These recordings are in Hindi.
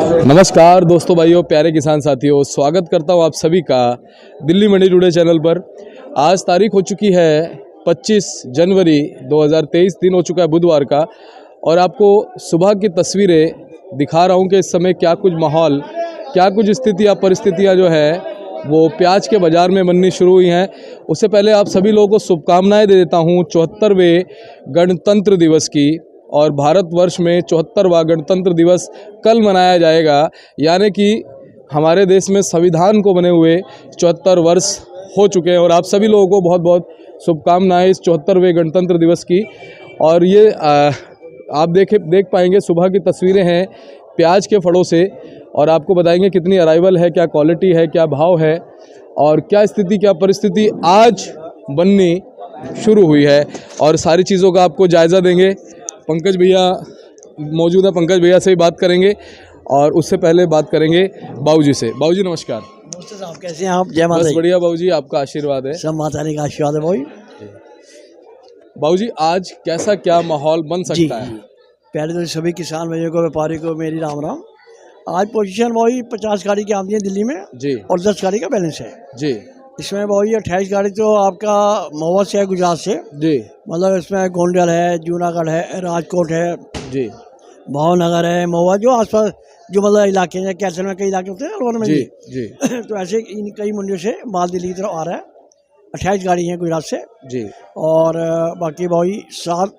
नमस्कार दोस्तों, भाइयों, प्यारे किसान साथियों, स्वागत करता हूँ आप सभी का दिल्ली मंडी टुडे चैनल पर। आज तारीख हो चुकी है 25 जनवरी 2023, दिन हो चुका है बुधवार का, और आपको सुबह की तस्वीरें दिखा रहा हूँ कि इस समय क्या कुछ माहौल, क्या कुछ स्थितियाँ परिस्थितियाँ जो है वो प्याज के बाज़ार में बननी शुरू हुई हैं। उससे पहले आप सभी लोगों को शुभकामनाएँ दे देता हूँ 74वें गणतंत्र दिवस की। और भारतवर्ष में 74वां गणतंत्र दिवस कल मनाया जाएगा, यानी कि हमारे देश में संविधान को बने हुए 74 वर्ष हो चुके हैं। और आप सभी लोगों को बहुत बहुत शुभकामनाएं इस 74वें गणतंत्र दिवस की। और ये आप देख पाएंगे सुबह की तस्वीरें हैं प्याज के फड़ों से, और आपको बताएंगे कितनी अराइवल है, क्या क्वालिटी है, क्या भाव है और क्या स्थिति, क्या परिस्थिति आज बननी शुरू हुई है, और सारी चीज़ों का आपको जायज़ा देंगे। पंकज भैया मौजूद है, पंकज भैया से भी बात करेंगे, और उससे पहले बात करेंगे बाबूजी से। बाबूजी नमस्कार। नमस्ते साहब, कैसे हैं आप? जय माता बस दी। बढ़िया बाबूजी, आपका आशीर्वाद है। सब माता रानी का आशीर्वाद है भाई। बाबूजी आज कैसा क्या माहौल बन सकता है? पहले तो सभी किसान भाइयों को, व्यापारी को मेरी राम राम। आज पोजीशन भाई 50 गाड़ी की आमदी है दिल्ली में जी, और 10 गाड़ी का बैलेंस है जी, इसमें भाई। 28 गाड़ी तो आपका महुआ से है, गुजरात से, जी, मतलब इसमें गोंडल है, जूनागढ़ है, राजकोट है, जी, भावनगर है, महुआ, जो आसपास जो मतलब इलाके हैं, कैसल में कई इलाके होते हैं अलवर में जी, भी। जी, तो ऐसे इन कई मंडियों से माल दिल्ली की तरफ आ रहा है। 28 गाड़ी हैं गुजरात से, जी, और बाकी भाई 7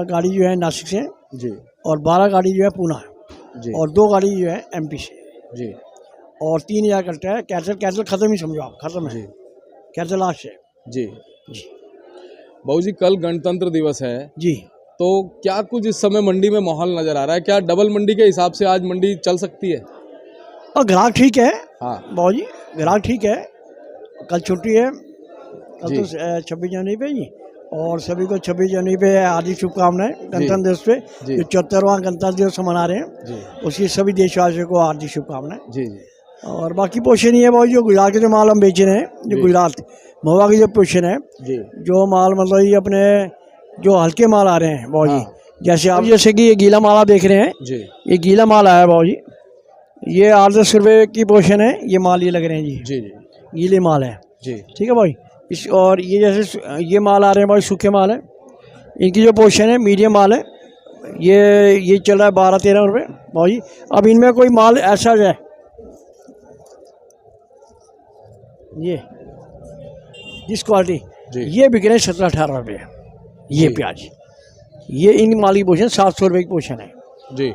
गाड़ी जो है नासिक से, जी, और 12 गाड़ी जो है पूना है, जी, और 2 गाड़ी जो है एमपी से, जी, और 3000 कट्टा है। कैसल खत्म ही समझो आप, खत्म है जी, कैसल लास्ट है जी। बाबूजी कल गणतंत्र दिवस है, जी। तो क्या कुछ इस समय मंडी में माहौल नज़र आ रहा है? क्या डबल मंडी के हिसाब से आज मंडी चल सकती है? और ग्राहक ठीक है हाँ बाबू जी, ग्राहक ठीक है। कल छुट्टी है, कल जी। तो 26 जनवरी पे ही, और सभी को 26 जनवरी पे हार्दिक शुभकामनाएं गणतंत्र दिवस पे, जी। जो 74वां गणतंत्र दिवस मना रहे हैं, जी, उसकी सभी देशवासियों को हार्दिक शुभकामनाएं। जी, जी, और बाकी पोषण ही है भाई, जो गुजरात के जो माल हम बेच रहे हैं, जो जी। गुजरात महुआ की जो पोषण है, जी, जो माल मतलब ये अपने जो हल्के माल आ रहे हैं बाबू जी, हाँ। जैसे कि ये गीला माल आप देख रहे हैं, जी, ये गीला माल आया है बाबू जी, ये 8-10 रुपये की पोषण है, ये माल ये लग रहे हैं जी, जी, जी, गीले माल है, जी, ठीक है भाई। इस और ये जैसे ये माल आ रहे हैं भाई, सूखे माल है, इनकी जो पोषण है मीडियम माल है, ये चल रहा है 12-13 रुपये बाबू जी। अब इनमें कोई माल ऐसा है, ये जिस क्वालिटी, जी। ये बिक रहे हैं 17-18 रुपये ये जी। प्याज। ये इन माल की पोषण 700 रुपये की पोषण है। जी,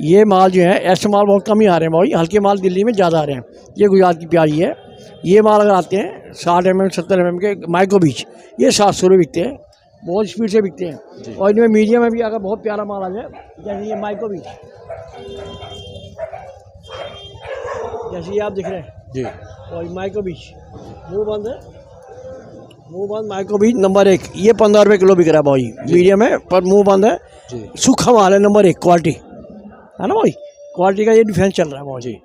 ये माल जो है, ऐसे माल बहुत कम ही आ रहे हैं भाई, हल्के माल दिल्ली में ज़्यादा आ रहे हैं। ये गुजरात की प्याज है। ये माल अगर आते हैं 60 mm 70 mm के माइक्रो बीज, ये 700 रुपये बिकते हैं, बहुत स्पीड से बिकते हैं। और इनमें मीडियम में भी अगर बहुत प्यारा माल आ जाए, जैसे ये माइक्रो बीज, जैसे ये आप दिख रहे हैं, जी, और माइक्रो बीज मुँह बंद है, मुँह बंद माइक्रो बीज नंबर 1, ये 15 रुपये किलो बिक रहा है भाई, मीडियम है पर मुँह बंद है, जी, सूखा माल है नंबर 1 क्वालिटी, है ना भाई, क्वालिटी का ये डिफरेंस चल रहा है भाई।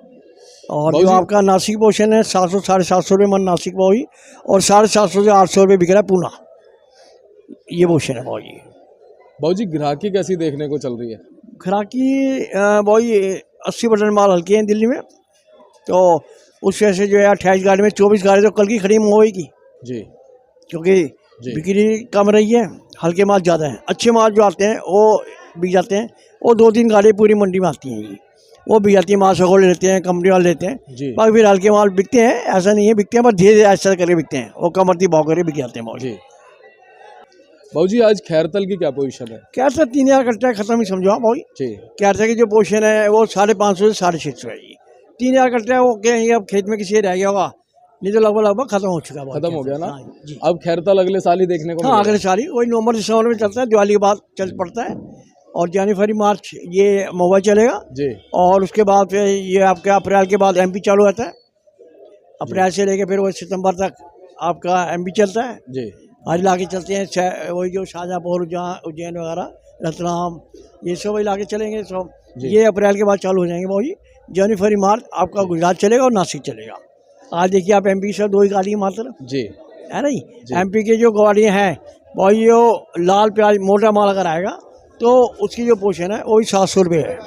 और जो आपका नासिक पोषण है 700-750 रुपये मन नासिक भाई, और 750 से 800 रुपये बिक रहा है पूना, ये पोषण है भाई। बाबूजी ग्राहकी कैसी देखने को चल रही है? खराकी भाई 80% माल हल्के हैं दिल्ली में, तो उस वजह से जो है 28 गाड़ी में 24 गाड़ी तो कल की खड़ी मुंबई की, जी, क्योंकि जी। बिक्री कम रही है, हल्के माल ज़्यादा हैं। अच्छे माल जो आते हैं वो बिक जाते हैं, वो 2-3 गाड़ी पूरी मंडी में आती हैं जी, वो बिक जाती है, माल सगोड़ लेते हैं, कंपनी वाले लेते हैं। जी, बाकी फिर हल्के माल बिकते हैं, ऐसा नहीं है बिकते हैं, पर धीरे धीरे ऐसा करके बिकते हैं, वो कमरती भाव करके बिक जाते हैं माल। जी। बाबूजी आज खैरतल की क्या पोजीशन है? क्या था 3000 कट्टा खत्म ही समझो आप भाई। जी, क्या था कि जो पोषण है वो 550 से 650 है जी, 3000 कट्टा है, वो क्या अब खेत में किसी रह गया होगा, नहीं तो लगभग खत्म हो चुका है, खत्म हो गया ना? हाँ जी। अब खैरतल अगले साल ही देखने को हाँ, मिलेगा। अगले साल ही वही नवंबर दिसंबर में चलता है, दिवाली के बाद चल पड़ता है, और जनवरी मार्च ये महुआ चलेगा, जी, और उसके बाद फिर ये आपका अप्रैल के बाद एमपी चालू होता है, अप्रैल से लेके फिर वो सितंबर तक आपका एमपी चलता है। जी, हर इलाके चलते हैं, वही जो शाहजहाँपुर, उज्जैन वगैरह, रतलाम, ये सब इलाके चलेंगे सब। ये अप्रैल के बाद चालू हो जाएंगे भाई। जनवरी मार्च आपका गुजरात चलेगा और नासिक चलेगा। आज देखिए आप एमपी से 2 ही गाड़ी मात्र जी, है नहीं, एमपी की जो गाड़ियाँ हैं भाई, जो लाल प्याज मोटा माल अगर आएगा तो उसकी जो पोषण है वो भी 700 रुपये है,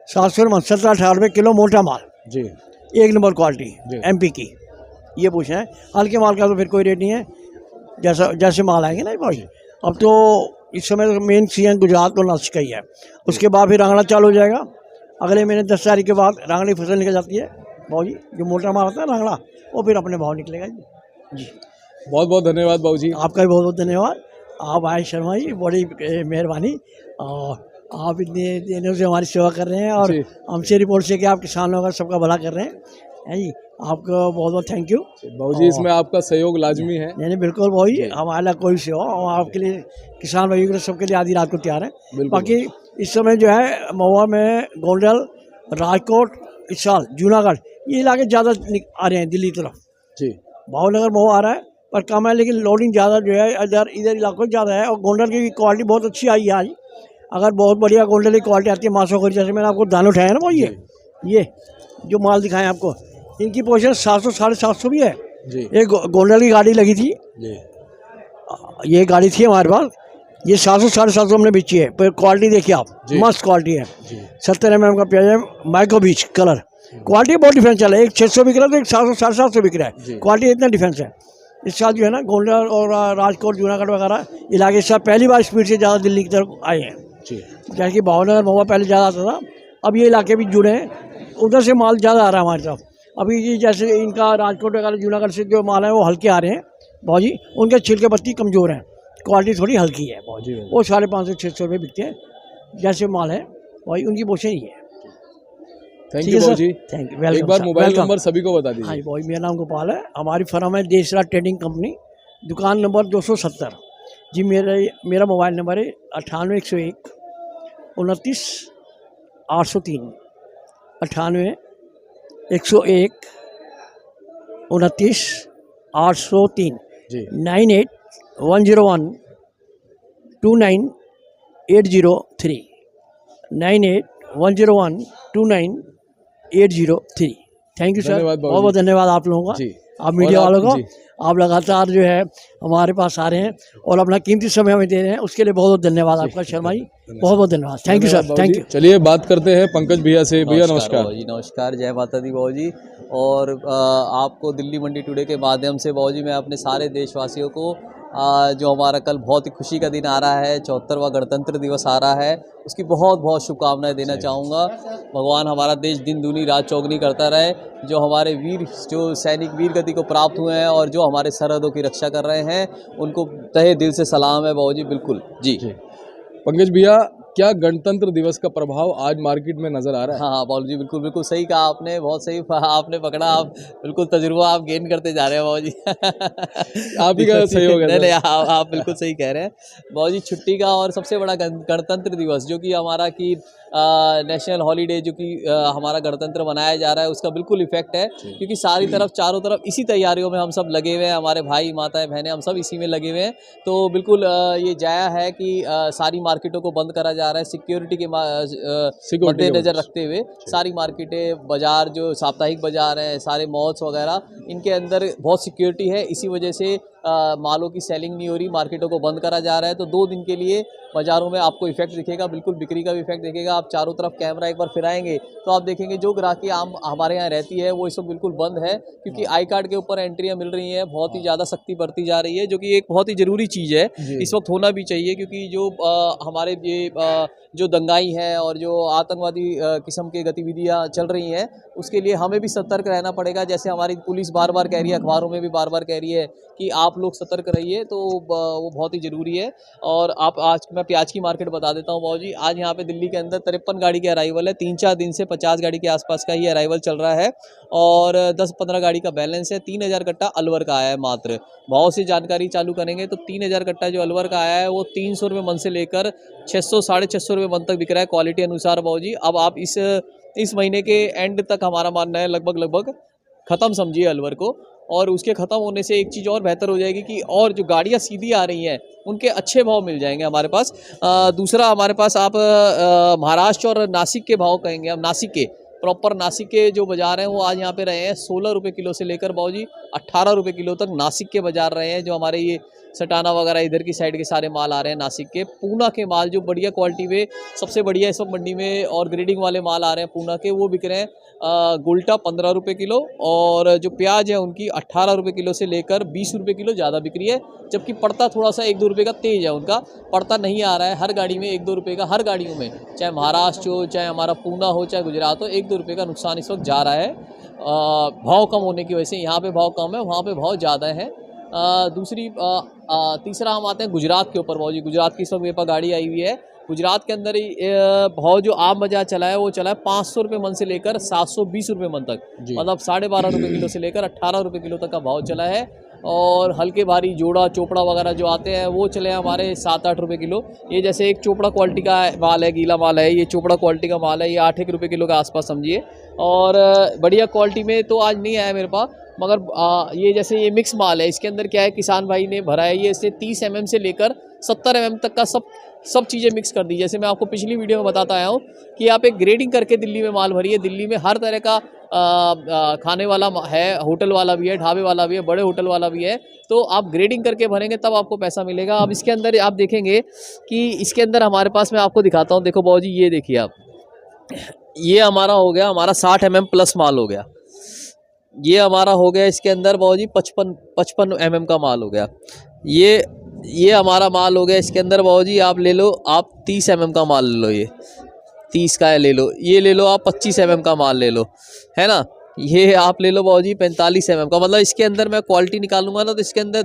700 18 रुपये किलो मोटा माल, जी 1 नंबर क्वालिटी जी। MP की। ये पूछे हैं हल्के माल का तो फिर कोई रेट नहीं है, जैसा जैसे माल आएंगे ना भाई। अब तो इस समय तो मेन सीजन गुजरात और नासिक का ही है, उसके बाद फिर रांगड़ा चालू हो जाएगा। अगले महीने 10 तारीख के बाद रांगड़ी फसल निकल जाती है भाजी, जो मोटा माल होता है रांगड़ा, वो फिर अपने भाव निकलेगा जी। बहुत बहुत धन्यवाद बाबू जी। आपका भी बहुत बहुत धन्यवाद। आप आए शर्मा जी, बड़ी मेहरबानी। और आप इतने दिनों से हमारी सेवा कर रहे हैं और जी। हमसे रिपोर्ट से कि आप किसानों का सबका भला कर रहे हैं जी। आपका बहुत बहुत थैंक यू बाबू जी, इसमें आपका सहयोग लाजमी है। नहीं नहीं बिल्कुल भाई, हमारा कोई से हो हम आपके लिए, किसान भाइयों के लिए, सबके लिए आधी रात को तैयार है। बिल्कुल। बाकी इस समय जो है महुआ में गोंडल, राजकोट, इस साल जूनागढ़, ये इलाके ज़्यादा आ रहे हैं दिल्ली तरफ। जी भावनगर महुआ आ रहा है पर कम है, लेकिन लोडिंग ज़्यादा जो है इधर इलाकों में ज़्यादा है। और गोंडल की क्वालिटी बहुत अच्छी आई है आज। अगर बहुत बढ़िया गोंडल की क्वालिटी आती है मासोखोरी, जैसे मैंने आपको दाने उठाया ना वो, ये जो माल दिखाएं आपको, इनकी पोजीशन 700 750 भी है। जी एक गोंडल की गाड़ी लगी थी, जी ये गाड़ी थी हमारे पास, ये 700 750 हमने बेची है। पर क्वालिटी देखिए आप, जी। मस्त क्वालिटी है। जी 70 mm का प्याज है, माइक्रो बीच कलर, क्वालिटी बहुत डिफरेंस चला है। एक 600 बिक रहा है तो एक 700 750 बिक रहा जी। है, क्वालिटी इतना डिफरेंस है। इस साल जो है ना गोंडल और राजकोट जूनागढ़ वगैरह इलाके इस साल पहली बार स्पीड से ज़्यादा दिल्ली की तरफ आए हैं। जी जैसे कि भावनगर महुआ पहले ज़्यादा आता था, अब ये इलाके भी जुड़े हैं, उधर से माल ज़्यादा आ रहा है हमारी तरफ। अभी ये जैसे इनका राजकोट वगैरह जूनागढ़ से जो माल है वो हल्के आ रहे हैं भाजी, उनके छिलके पत्ती कमज़ोर हैं, क्वालिटी थोड़ी हल्की है भाजी, वो 550 600 रुपये बिकते हैं। जैसे माल है भाई उनकी पोषण ही है। थैंक ठीक यू है बाबू सर, जी। थैंक यू, एक वेलकम बार सर, मोबाइल वेलकम। नंबर सभी को बता हाँ दीजिए। जी भाई, मेरा नाम गोपाल है, हमारी फर्म है देशराज ट्रेडिंग कंपनी, दुकान नंबर 270 जी। मेरा मोबाइल नंबर है 98 101 29 803, 98 101 29 803, जी 98 101 29 803, 98 101 29 803। थैंक यू सर, धन्यवाद बाबू बहुत बहुत जी। धन्यवाद आप लोगों का, जी। आप मीडिया और आप- वालों को। जी। आप लगातार जो है हमारे पास आ रहे हैं और अपना कीमती समय हमें दे रहे हैं, उसके लिए बहुत बहुत धन्यवाद आपका शर्मा जी, बहुत बहुत धन्यवाद। थैंक यू धन्यवाद सर, बाबू थैंक जी। यू। चलिए बात करते हैं पंकज भैया से। भैया नमस्कार। बाबू जी नमस्कार, जय माता दी बाबू जी। और आपको दिल्ली मंडी टुडे के माध्यम से बाबू जी मैं अपने सारे देशवासियों को जो हमारा कल बहुत ही खुशी का दिन आ रहा है, 74वां गणतंत्र दिवस आ रहा है, उसकी बहुत बहुत शुभकामनाएं देना चाहूँगा। भगवान हमारा देश दिन दूनी रात चौगनी करता रहे। जो हमारे वीर, जो सैनिक वीर गति को प्राप्त हुए हैं और जो हमारे सरहदों की रक्षा कर रहे हैं, उनको तहे दिल से सलाम है बाबू जी, बिल्कुल जी। पंकज भैया, क्या गणतंत्र दिवस का प्रभाव आज मार्केट में नजर आ रहा है? हाँ हाँ बाबू जी, बिल्कुल बिल्कुल सही कहा आपने, बहुत सही आपने पकड़ा। आप बिल्कुल तजुर्बा आप गेन करते जा रहे हैं बाबू जी। आप ही का सहयोग है नहीं सर। नहीं, आप बिल्कुल सही कह रहे हैं बाबू जी। छुट्टी का और सबसे बड़ा गणतंत्र दिवस जो कि हमारा की नेशनल हॉलीडे, जो कि हमारा गणतंत्र मनाया जा रहा है, उसका बिल्कुल इफेक्ट है। क्योंकि सारी तरफ चारों तरफ इसी तैयारियों में हम सब लगे हुए हैं, हमारे भाई माताएं बहनें हम सब इसी में लगे हुए हैं। तो बिल्कुल ये जाया है कि सारी मार्केटों को बंद करा जा रहा है सिक्योरिटी के मद्देनजर रखते हुए। सारी मार्केटें, बाजार, जो साप्ताहिक बाजार हैं, सारे मॉल्स वगैरह, इनके अंदर बहुत सिक्योरिटी है। इसी वजह से मालों की सेलिंग नहीं हो रही, मार्केटों को बंद करा जा रहा है। तो 2 दिन के लिए बाज़ारों में आपको इफेक्ट दिखेगा, बिल्कुल बिक्री का भी इफेक्ट दिखेगा। आप चारों तरफ कैमरा एक बार फिराएंगे तो आप देखेंगे जो ग्राहकी आम हमारे यहाँ रहती है वो इस वक्त बिल्कुल बंद है, क्योंकि आई कार्ड के ऊपर एंट्रियाँ मिल रही हैं, बहुत ही ज़्यादा सख्ती बढ़ती जा रही है, जो कि एक बहुत ही ज़रूरी चीज़ है, इस वक्त होना भी चाहिए। क्योंकि जो हमारे ये जो दंगाई हैं और जो आतंकवादी किस्म की गतिविधियाँ चल रही हैं, उसके लिए हमें भी सतर्क रहना पड़ेगा। जैसे हमारी पुलिस बार बार कह रही है, अखबारों में भी बार बार कह रही है कि आप लोग सतर्क रहिए, तो वो बहुत ही ज़रूरी है। और आप आज मैं प्याज की मार्केट बता देता हूँ बाबू जी। आज यहाँ पे दिल्ली के अंदर 53 गाड़ी के अराइवल है, 3-4 दिन से 50 गाड़ी के आसपास का ही अराइवल चल रहा है और 10-15 गाड़ी का बैलेंस है। 3000 कट्टा अलवर का आया है मात्र। भाव से जानकारी चालू करेंगे तो 3000 कट्टा जो अलवर का आया है वो 300 रुपये मन से लेकर 600 650 रुपये मन तक बिक रहा है क्वालिटी अनुसार बाबू जी। अब आप इस महीने के एंड तक हमारा मानना है लगभग ख़त्म समझिए अलवर को। और उसके ख़त्म होने से एक चीज़ और बेहतर हो जाएगी कि और जो गाड़ियाँ सीधी आ रही हैं उनके अच्छे भाव मिल जाएंगे हमारे पास। दूसरा हमारे पास आप महाराष्ट्र और नासिक के भाव कहेंगे, हम नासिक के प्रॉपर नासिक के जो बाज़ार हैं वो आज यहाँ पे रहे हैं 16 रुपये किलो से लेकर बाबूजी 18 रुपये किलो तक नासिक के बाज़ार रहे हैं। जो हमारे ये सटाना वगैरह इधर की साइड के सारे माल आ रहे हैं नासिक के। पूना के माल जो बढ़िया क्वालिटी में सबसे बढ़िया इस वक्त मंडी में और ग्रेडिंग वाले माल आ रहे हैं पूना के, वो बिक रहे हैं गोल्टा 15 रुपये किलो, और जो प्याज है उनकी 18 रुपये किलो से लेकर 20 रुपये किलो ज़्यादा बिक रही है। जबकि पड़ता थोड़ा सा 1-2 रुपये का तेज़ है उनका, पड़ता नहीं आ रहा है हर गाड़ी में 1-2 रुपये का, हर गाड़ियों में, चाहे महाराष्ट्र हो, चाहे हमारा पूना हो, चाहे गुजरात हो, 1-2 रुपये का नुकसान इस वक्त जा रहा है भाव कम होने की वजह से। यहाँ पे भाव कम है, वहाँ पे भाव ज़्यादा है। तीसरा हम आते हैं गुजरात के ऊपर। भाव जी गुजरात की इस वक्त मेरे पास गाड़ी आई हुई है। गुजरात के अंदर भाव जो आम बाजार चला है वो चला है 500 रुपये मन से लेकर 720 रुपये मन तक, मतलब 12.5 रुपये किलो से लेकर 18 रुपये किलो तक का भाव चला है। और हल्के भारी जोड़ा चोपड़ा वगैरह जो आते हैं वो चले हैं हमारे 7-8 रुपये किलो। ये जैसे एक चोपड़ा क्वालिटी का माल है, गीला माल है, ये चोपड़ा क्वालिटी का माल है, ये 8-1 रुपये किलो के आसपास समझिए। और बढ़िया क्वालिटी में तो आज नहीं आया मेरे पास, मगर ये जैसे ये मिक्स माल है, इसके अंदर क्या है किसान भाई ने भरा है, ये इससे 30 mm से लेकर 70 mm तक का सब चीज़ें मिक्स कर दी। जैसे मैं आपको पिछली वीडियो में बताता आया हूँ कि आप एक ग्रेडिंग करके दिल्ली में माल भरिए। दिल्ली में हर तरह का खाने वाला है, होटल वाला भी है, ढाबे वाला भी है, बड़े होटल वाला भी है, तो आप ग्रेडिंग करके भरेंगे तब आपको पैसा मिलेगा। अब इसके अंदर आप देखेंगे कि इसके अंदर हमारे पास, मैं आपको दिखाता हूँ, देखो बाबू जी ये देखिए आप, ये हमारा हो गया, हमारा 60 mm प्लस माल हो गया। ये हमारा हो गया इसके अंदर बाबू जी 55 mm का माल हो गया। ये हमारा माल हो गया इसके अंदर बाबू जी, आप ले लो, आप 30 mm का माल ले लो, ये 30 का है ले लो, ये ले लो आप 25 mm का माल ले लो, है ना। ये आप ले लो बाबू जी 45 mm का। मतलब इसके अंदर मैं क्वालिटी निकालूंगा ना तो इसके अंदर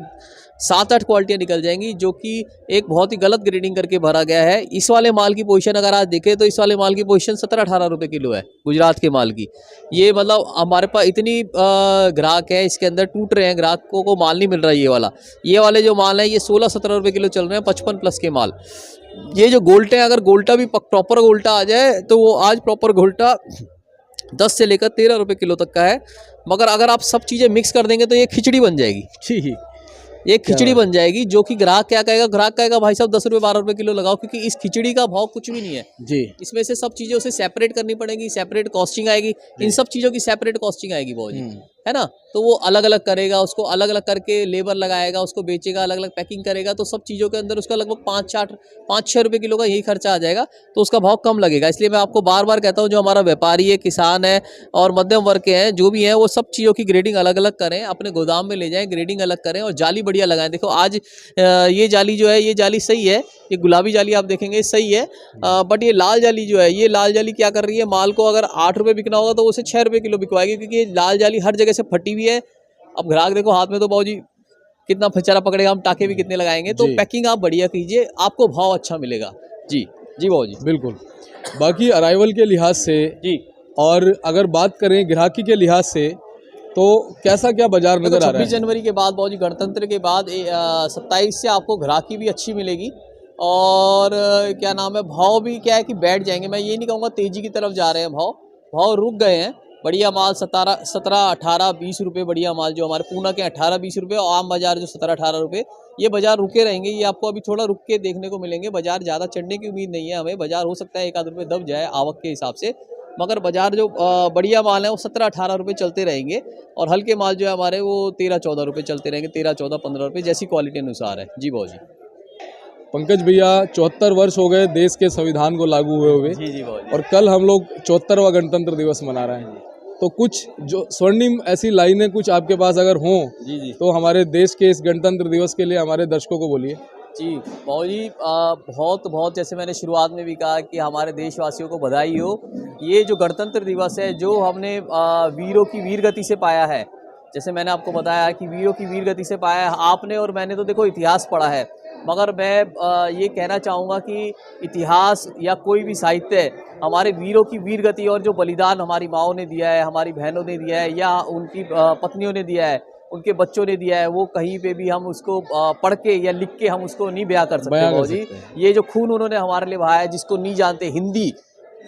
7-8 क्वालिटियाँ निकल जाएंगी, जो कि एक बहुत ही गलत ग्रेडिंग करके भरा गया है। इस वाले माल की पोजीशन अगर आज देखें तो इस वाले माल की पोजीशन 17-18 रुपये किलो है गुजरात के माल की। ये मतलब हमारे पास इतनी ग्राहक है, इसके अंदर टूट रहे हैं, ग्राहकों को माल नहीं मिल रहा है। ये वाले जो माल है ये 16-17 रुपये किलो चल रहे हैं, 55 प्लस के माल। ये जो गोल्टे हैं, अगर गोल्टा भी प्रॉपर गोल्टा आ जाए तो वो आज प्रॉपर गोल्टा 10 से लेकर 13 रुपये किलो तक का है। मगर अगर आप सब चीज़ें मिक्स कर देंगे तो ये खिचड़ी बन जाएगी। जी, ये खिचड़ी बन जाएगी, जो कि ग्राहक क्या कहेगा, ग्राहक कहेगा भाई साहब 10 रुपये 12 रुपये किलो लगाओ, क्योंकि इस खिचड़ी का भाव कुछ भी नहीं है जी। इसमें से सब चीज़ें उसे सेपरेट करनी पड़ेगी, सेपरेट कॉस्टिंग आएगी, इन सब चीज़ों की सेपरेट कॉस्टिंग आएगी बहुत जी, है ना। तो वो अलग अलग करेगा, उसको अलग अलग करके लेबर लगाएगा, उसको बेचेगा, अलग अलग पैकिंग करेगा, तो सब चीज़ों के अंदर उसका लगभग 5-6 रुपये किलो का यही खर्चा आ जाएगा, तो उसका भाव कम लगेगा। इसलिए मैं आपको बार बार कहता हूँ, जो हमारा व्यापारी है, किसान है और मध्यम वर्ग के हैं, जो भी हैं, वो सब चीज़ों की ग्रेडिंग अलग अलग करें, अपने गोदाम में ले जाएं, ग्रेडिंग अलग करें और जाली बढ़िया लगाएं। देखो आज ये जाली जो है, ये जाली सही है, ये गुलाबी जाली आप देखेंगे सही है, बट ये लाल जाली जो है, ये लाल जाली क्या कर रही है, माल को अगर 8 रुपये बिकना होगा तो उसे 6 रुपये किलो बिकवाएगी, क्योंकि ये लाल जाली हर जगह से फटी हुई है। अब ग्राहक देखो हाथ में, तो बाबू जी कितना फचारा पकड़ेगा, हम टाके भी कितने लगाएंगे। तो पैकिंग आप बढ़िया कीजिए, आपको भाव अच्छा मिलेगा। जी जी बाबू जी, बिल्कुल। बाकी अराइवल के लिहाज से जी, और अगर बात करें ग्राहकी के लिहाज से, तो कैसा क्या बाजार नजर आ रहा है? 26 जनवरी के बाद बाबू जी, गणतंत्र के बाद 27 से आपको ग्राहकी भी अच्छी मिलेगी, और क्या नाम है, भाव भी क्या है कि बैठ जाएंगे। मैं ये नहीं कहूँगा तेजी की तरफ जा रहे हैं, भाव रुक गए हैं। बढ़िया माल 17, 18, 20 रुपये बढ़िया माल, जो हमारे पूना के 18-20 रुपये, और आम बाजार जो 17-18 रुपये, ये बाजार रुके रहेंगे। ये आपको अभी थोड़ा रुक के देखने को मिलेंगे। बाजार ज़्यादा चढ़ने की उम्मीद नहीं है हमें, बाजार हो सकता है 1-आध रुपये दब जाए आवक के हिसाब से, मगर बाजार जो बढ़िया माल है वो 17-18 रुपये चलते रहेंगे, और हल्के माल जो है हमारे वो 13-14 रुपये चलते रहेंगे, 13-14-15 रुपये, जैसी क्वालिटी अनुसार है। जी बाबू जी। पंकज भैया, 74 वर्ष हो गए देश के संविधान को लागू हुए जी जी बाबू जी। और कल हम लोग 74वां गणतंत्र दिवस मना रहे हैं, तो कुछ जो स्वर्णिम ऐसी लाइनें कुछ आपके पास अगर हों जी जी, तो हमारे देश के इस गणतंत्र दिवस के लिए हमारे दर्शकों को बोलिए। जी बाबू जी, बहुत बहुत, जैसे मैंने शुरुआत में भी कहा कि हमारे देशवासियों को बधाई हो। ये जो गणतंत्र दिवस है, जो हमने वीरों की वीरगति से पाया है, जैसे मैंने आपको बताया कि वीरों की वीरगति से पाया है, आपने और मैंने तो देखो इतिहास पढ़ा है, मगर मैं ये कहना चाहूँगा कि इतिहास या कोई भी साहित्य हमारे वीरों की वीरगति और जो बलिदान हमारी माँओं ने दिया है, हमारी बहनों ने दिया है, या उनकी पत्नियों ने दिया है, उनके बच्चों ने दिया है, वो कहीं पे भी हम उसको पढ़ के या लिख के हम उसको नहीं बयां कर सकते बाबू जी। ये जो खून उन्होंने हमारे लिए बहाया है, जिसको नहीं जानते, हिंदी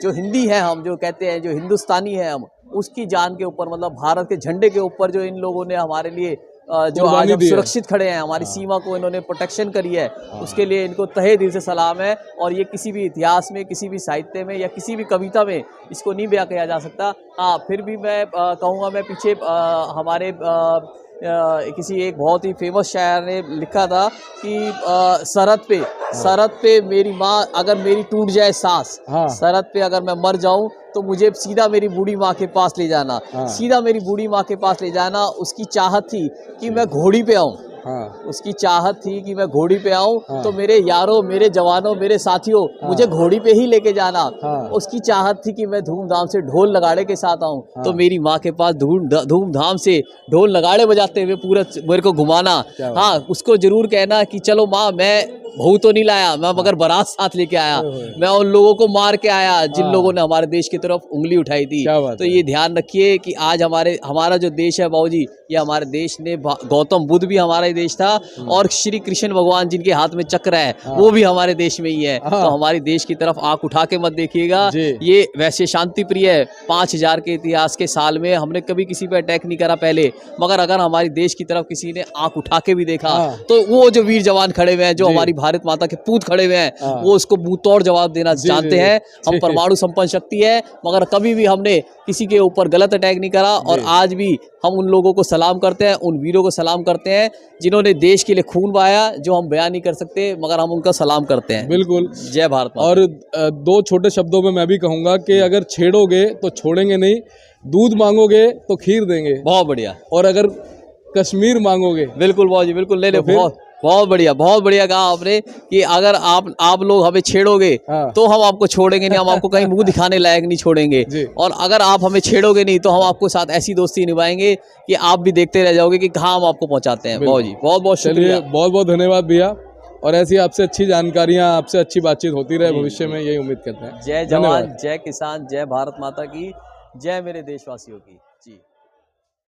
जो हिंदी है, हम जो कहते हैं, जो हिंदुस्तानी है हम, उसकी जान के ऊपर, मतलब भारत के झंडे के ऊपर जो इन लोगों ने हमारे लिए जो आज कुर्बानी हम दी है। सुरक्षित खड़े हैं, हमारी सीमा को इन्होंने प्रोटेक्शन करी है, उसके लिए इनको तहे दिल से सलाम है। और ये किसी भी इतिहास में, किसी भी साहित्य में या किसी भी कविता में इसको नहीं बयां किया जा सकता। हाँ, फिर भी मैं कहूँगा, मैं पीछे हमारे किसी एक बहुत ही फेमस शायर ने लिखा था कि सरहद पे मेरी माँ अगर मेरी टूट जाए सांस, हाँ। सरहद पे अगर मैं मर जाऊं तो मुझे सीधा मेरी बूढ़ी माँ के पास ले जाना, हाँ। सीधा मेरी बूढ़ी माँ के पास ले जाना। उसकी चाहत थी कि मैं घोड़ी पे आऊं, हाँ उसकी चाहत थी कि मैं घोड़ी पे आऊं, हाँ। तो मेरे यारों, मेरे जवानों, मेरे साथियों, मुझे घोड़ी पे ही लेके जाना। हाँ। उसकी चाहत थी कि मैं धूमधाम से ढोल नगाड़े के साथ आऊं, हाँ। तो मेरी माँ के पास धूमधाम से ढोल नगाड़े बजाते हुए पूरा मेरे को घुमाना। क्या बात हाँ, उसको जरूर कहना कि चलो माँ, मैं बहू तो नहीं लाया, मैं मगर बारात साथ लेके आया, मैं उन लोगों को मार के आया जिन हाँ। लोगों ने हमारे देश की तरफ उंगली उठाई थी। क्या बात तो है। ये ध्यान रखिए कि आज हमारा जो देश है बाबूजी, ये हमारे देश ने गौतम बुद्ध भी हमारा ही देश था, और श्री कृष्ण भगवान जिनके हाथ में चक्र है वो भी हमारे देश में ही है। हाँ। तो हमारे देश की तरफ आंख उठा के मत देखिएगा। जी। ये वैसे शांति प्रिय है, 5000 के इतिहास के साल में हमने कभी किसी पे अटैक नहीं करा पहले, मगर अगर हमारे देश की तरफ किसी ने आंख उठा के भी देखा, हाँ। तो वो जो वीर जवान खड़े हुए हैं, जो जी। हमारी भारत माता के पूत खड़े हुए हैं, हाँ। वो उसको मुंह तोड़ जवाब देना जी, जानते जी, हैं। जी। हम परमाणु संपन्न शक्ति है, मगर कभी भी हमने किसी के ऊपर गलत अटैक नहीं करा। और जी। आज भी हम उन लोगों को सलाम करते हैं, उन वीरों को सलाम करते हैं जिन्होंने देश के लिए खून बहाया, जो हम बयान नहीं कर सकते, मगर हम उनका सलाम करते हैं। बिल्कुल। जय भारत माता। और दो छोटे शब्दों में मैं भी कहूँगा कि अगर छेड़ोगे तो छोड़ेंगे नहीं, दूध मांगोगे तो खीर देंगे, बहुत बढ़िया, और अगर कश्मीर मांगोगे बिल्कुल बाबू जी, बिल्कुल ले ले। तो फिर? बहुत बढ़िया कहा आपने कि अगर आप लोग हमें छेड़ोगे हाँ। तो हम आपको छोड़ेंगे नहीं, हम आपको कहीं मुंह दिखाने लायक नहीं छोड़ेंगे। जी। और अगर आप हमें छेड़ोगे नहीं तो हम आपको साथ ऐसी दोस्ती निभाएंगे कि आप भी देखते रह जाओगे कि कहाँ हम आपको पहुंचाते हैं। बिल्कुल। बाबू जी, बहुत बहुत चलिए, शुक्रिया। बहुत बहुत धन्यवाद भैया, और ऐसी आपसे अच्छी जानकारियाँ, आपसे अच्छी बातचीत होती रहे भविष्य में, यही उम्मीद करते हैं। जय धन्यवाद। जवान, जय किसान, जय भारत माता की, जय मेरे देशवासियों की। जी।